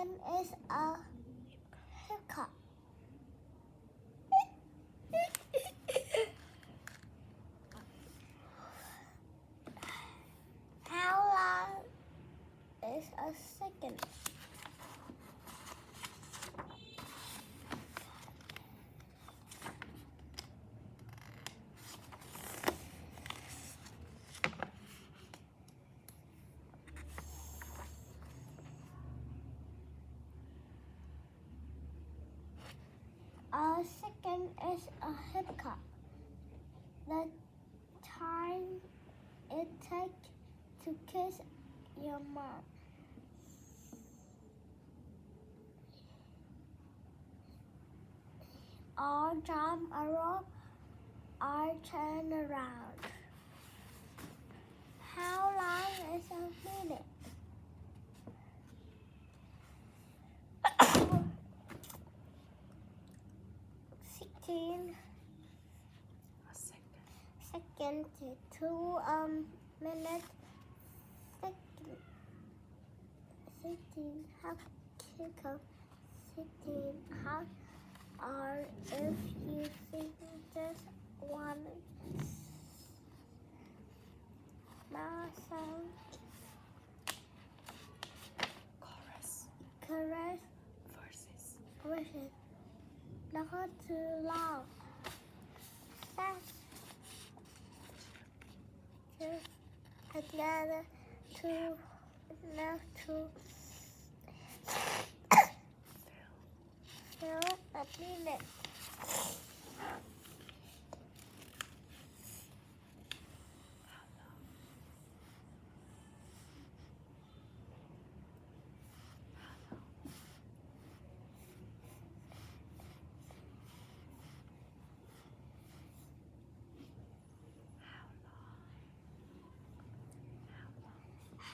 second is a hiccup. How long is a second? A second is a hiccup. The time it takes to kiss your mom. Or jump around or turn around. How long is a minute? A second. Second to 2 minutes. Second. 16 half hiccup. 16 half. Or if you think just one sound. Chorus verses แล้วก็ too loud fast together too enough to fill a minute.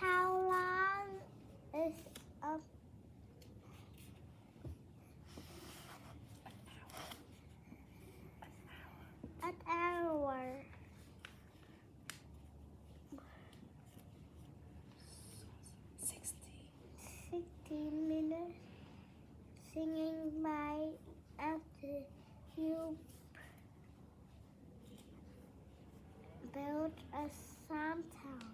How long is an hour? 16 minutes. Singing by after you build a sound tower.